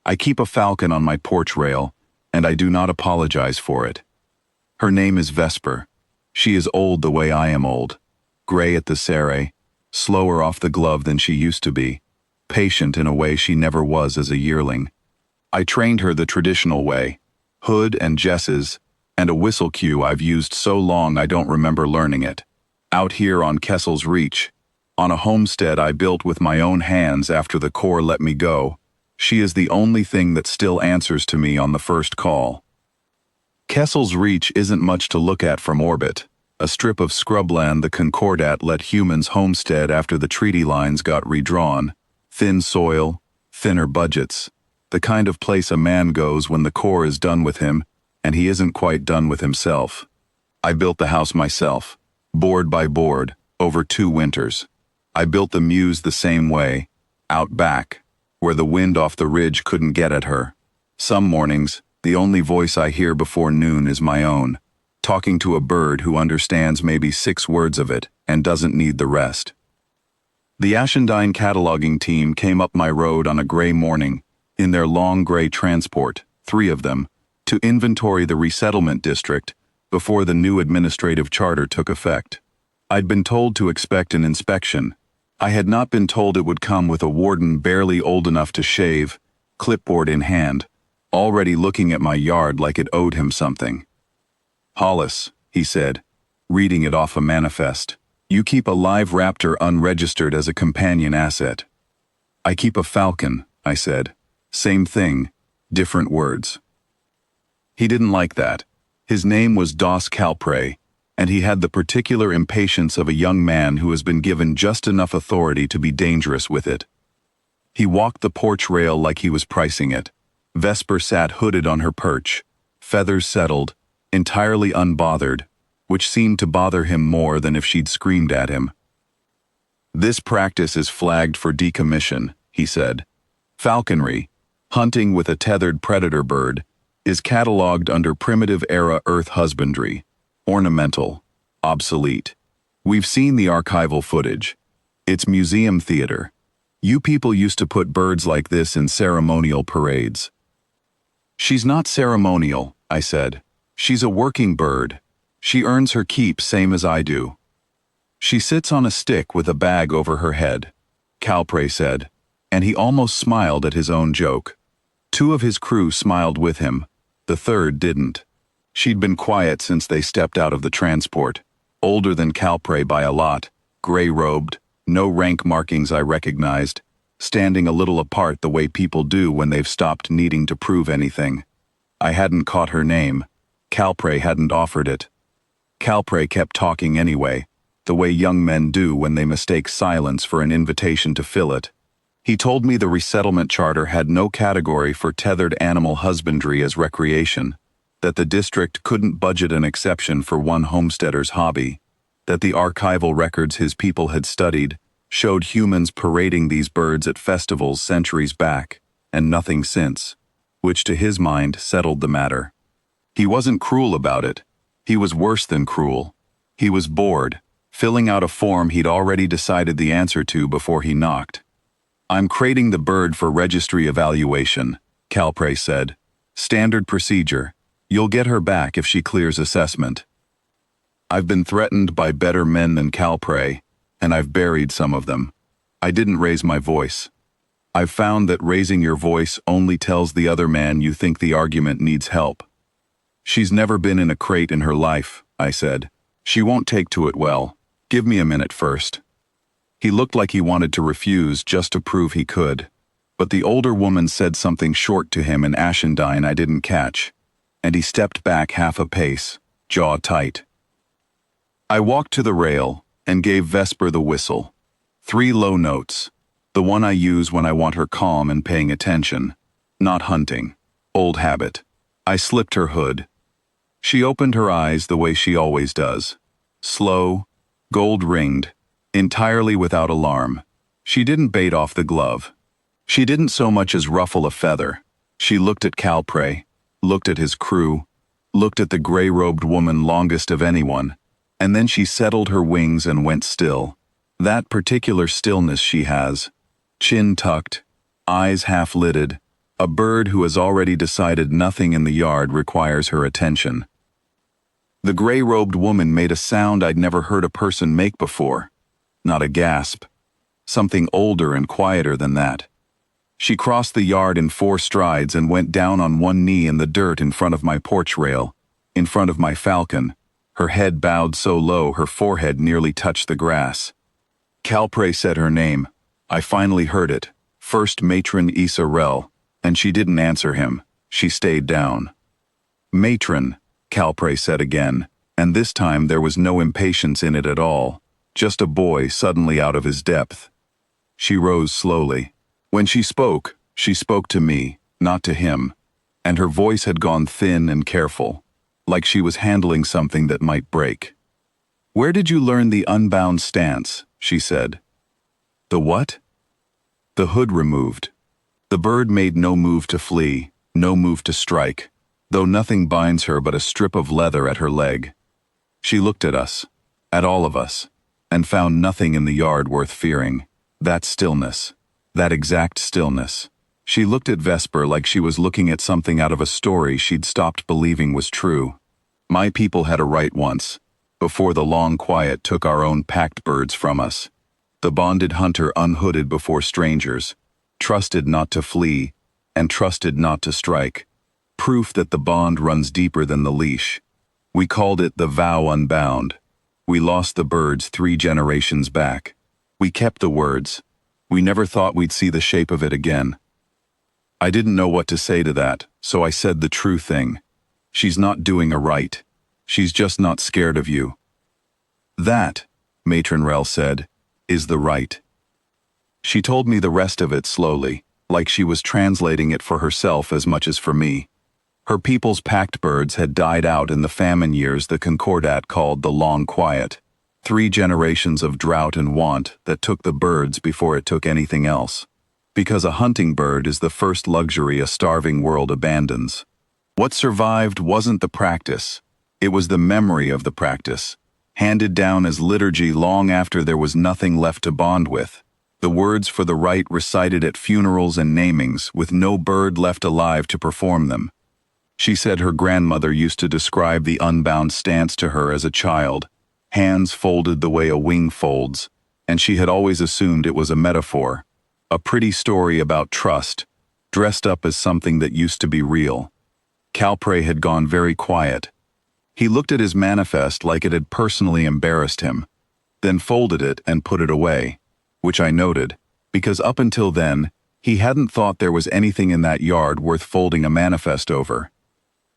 I keep a falcon on my porch rail, and I do not apologize for it. Her name is Vesper. She is old the way I am old, gray at the serre, slower off the glove than she used to be, patient in a way she never was as a yearling. I trained her the traditional way, hood and jesses, and a whistle cue I've used so long I don't remember learning it. Out here on Kessel's Reach, on a homestead I built with my own hands after the Corps let me go, she is the only thing that still answers to me on the first call. Kessel's Reach isn't much to look at from orbit, a strip of scrubland the Concordat let humans homestead after the treaty lines got redrawn, thin soil, thinner budgets, the kind of place a man goes when the Corps is done with him and he isn't quite done with himself. I built the house myself, board by board, over 2 winters. I built the Muse the same way, out back, where the wind off the ridge couldn't get at her. Some mornings, the only voice I hear before noon is my own, talking to a bird who understands maybe 6 words of it and doesn't need the rest. The Ashendine cataloging team came up my road on a gray morning, in their long gray transport, 3 of them, to inventory the resettlement district before the new administrative charter took effect. I'd been told to expect an inspection. I had not been told it would come with a warden barely old enough to shave, clipboard in hand, already looking at my yard like it owed him something. "Hollis," he said, reading it off a manifest. "You keep a live raptor unregistered as a companion asset." "I keep a falcon," I said. Same thing, different words. He didn't like that. His name was Dos Calpre, and he had the particular impatience of a young man who has been given just enough authority to be dangerous with it. He walked the porch rail like he was pricing it. Vesper sat hooded on her perch, feathers settled, entirely unbothered, which seemed to bother him more than if she'd screamed at him. "This practice is flagged for decommission," he said. "Falconry, hunting with a tethered predator bird, is catalogued under primitive-era earth husbandry, ornamental, obsolete. We've seen the archival footage. It's museum theater. You people used to put birds like this in ceremonial parades." "She's not ceremonial," I said. "She's a working bird. She earns her keep same as I do." "She sits on a stick with a bag over her head," Calpre said, and he almost smiled at his own joke. 2 of his crew smiled with him. The 3rd didn't. She'd been quiet since they stepped out of the transport, older than Calpre by a lot, gray-robed, no rank markings I recognized, standing a little apart the way people do when they've stopped needing to prove anything. I hadn't caught her name. Calpre hadn't offered it. Calpre kept talking anyway, the way young men do when they mistake silence for an invitation to fill it. He told me the resettlement charter had no category for tethered animal husbandry as recreation, that the district couldn't budget an exception for one homesteader's hobby, that the archival records his people had studied showed humans parading these birds at festivals centuries back, and nothing since, which to his mind settled the matter. He wasn't cruel about it. He was worse than cruel. He was bored, filling out a form he'd already decided the answer to before he knocked. "I'm crating the bird for registry evaluation," Calpre said. "Standard procedure. You'll get her back if she clears assessment." I've been threatened by better men than Calpre, and I've buried some of them. I didn't raise my voice. I've found that raising your voice only tells the other man you think the argument needs help. "She's never been in a crate in her life," I said. "She won't take to it well. Give me a minute first." He looked like he wanted to refuse just to prove he could, but the older woman said something short to him in Ashendine I didn't catch, and he stepped back half a pace, jaw tight. I walked to the rail and gave Vesper the whistle. 3 low notes, the one I use when I want her calm and paying attention, not hunting, old habit. I slipped her hood. She opened her eyes the way she always does, slow, gold-ringed, entirely without alarm. She didn't bait off the glove. She didn't so much as ruffle a feather. She looked at Calpre, looked at his crew, looked at the gray-robed woman longest of anyone, and then she settled her wings and went still. That particular stillness she has, chin tucked, eyes half-lidded, A bird who has already decided nothing in the yard requires her attention. The gray-robed woman made a sound I'd never heard a person make before. Not a gasp. Something older and quieter than that. She crossed the yard in 4 strides and went down on one knee in the dirt in front of my porch rail, in front of my falcon, her head bowed so low her forehead nearly touched the grass. Calpray said her name. I finally heard it. First Matron Issa Rel, and she didn't answer him. She stayed down. Matron, Calpray said again, and this time there was no impatience in it at all, just a boy suddenly out of his depth. She rose slowly. When she spoke to me, not to him, and her voice had gone thin and careful, like she was handling something that might break. Where did you learn the unbound stance? She said. The what? The hood removed. The bird made no move to flee, no move to strike, though nothing binds her but a strip of leather at her leg. She looked at us, at all of us, and found nothing in the yard worth fearing. That stillness, that exact stillness. She looked at Vesper like she was looking at something out of a story she'd stopped believing was true. My people had a right once, before the long quiet took our own packed birds from us. The bonded hunter unhooded before strangers, trusted not to flee, and trusted not to strike. Proof that the bond runs deeper than the leash. We called it the vow unbound. We lost the birds 3 generations back. We kept the words. We never thought we'd see the shape of it again. I didn't know what to say to that, so I said the true thing. She's not doing a right. She's just not scared of you. That, Matron Rel said, is the right. She told me the rest of it slowly, like she was translating it for herself as much as for me. Her people's packed birds had died out in the famine years the Concordat called the Long Quiet. 3 generations of drought and want that took the birds before it took anything else. Because a hunting bird is the first luxury a starving world abandons. What survived wasn't the practice. It was the memory of the practice, handed down as liturgy long after there was nothing left to bond with. The words for the rite recited at funerals and namings, with no bird left alive to perform them. She said her grandmother used to describe the unbound stance to her as a child, hands folded the way a wing folds, and she had always assumed it was a metaphor, a pretty story about trust, dressed up as something that used to be real. Calpray had gone very quiet. He looked at his manifest like it had personally embarrassed him, then folded it and put it away, which I noted, because up until then, he hadn't thought there was anything in that yard worth folding a manifest over.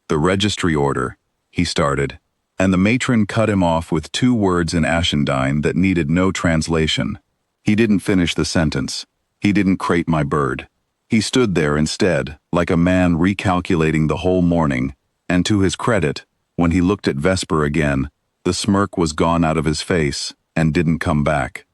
The registry order, he started, and the matron cut him off with 2 words in Ashendine that needed no translation. He didn't finish the sentence. He didn't crate my bird. He stood there instead, like a man recalculating the whole morning, and to his credit, when he looked at Vesper again, the smirk was gone out of his face and didn't come back.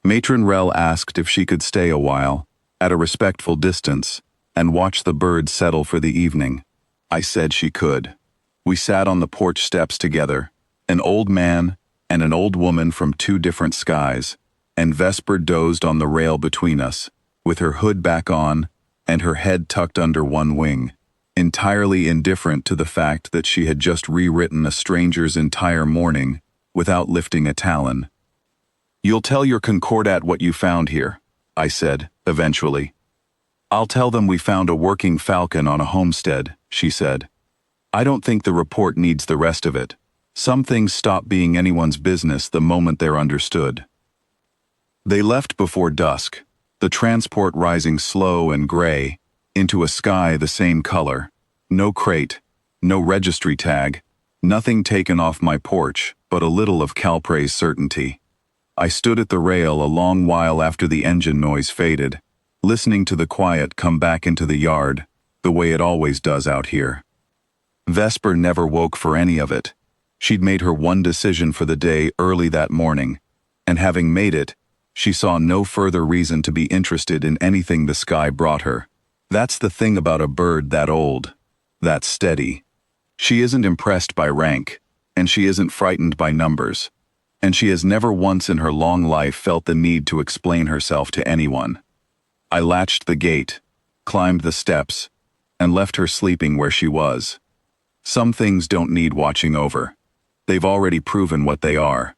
Matron Rel asked if she could stay a while, at a respectful distance, and watch the birds settle for the evening. I said she could. We sat on the porch steps together, an old man and an old woman from 2 different skies, and Vesper dozed on the rail between us, with her hood back on and her head tucked under one wing, entirely indifferent to the fact that she had just rewritten a stranger's entire morning without lifting a talon. You'll tell your Concordat what you found here, I said, eventually. I'll tell them we found a working falcon on a homestead, she said. I don't think the report needs the rest of it. Some things stop being anyone's business the moment they're understood. They left before dusk, the transport rising slow and gray, into a sky the same color. No crate, no registry tag, nothing taken off my porch, but a little of Calpray's certainty. I stood at the rail a long while after the engine noise faded, listening to the quiet come back into the yard, the way it always does out here. Vesper never woke for any of it. She'd made her one decision for the day early that morning, and having made it, she saw no further reason to be interested in anything the sky brought her. That's the thing about a bird that old, that steady. She isn't impressed by rank, and she isn't frightened by numbers, and she has never once in her long life felt the need to explain herself to anyone. I latched the gate, climbed the steps, and left her sleeping where she was. Some things don't need watching over. They've already proven what they are.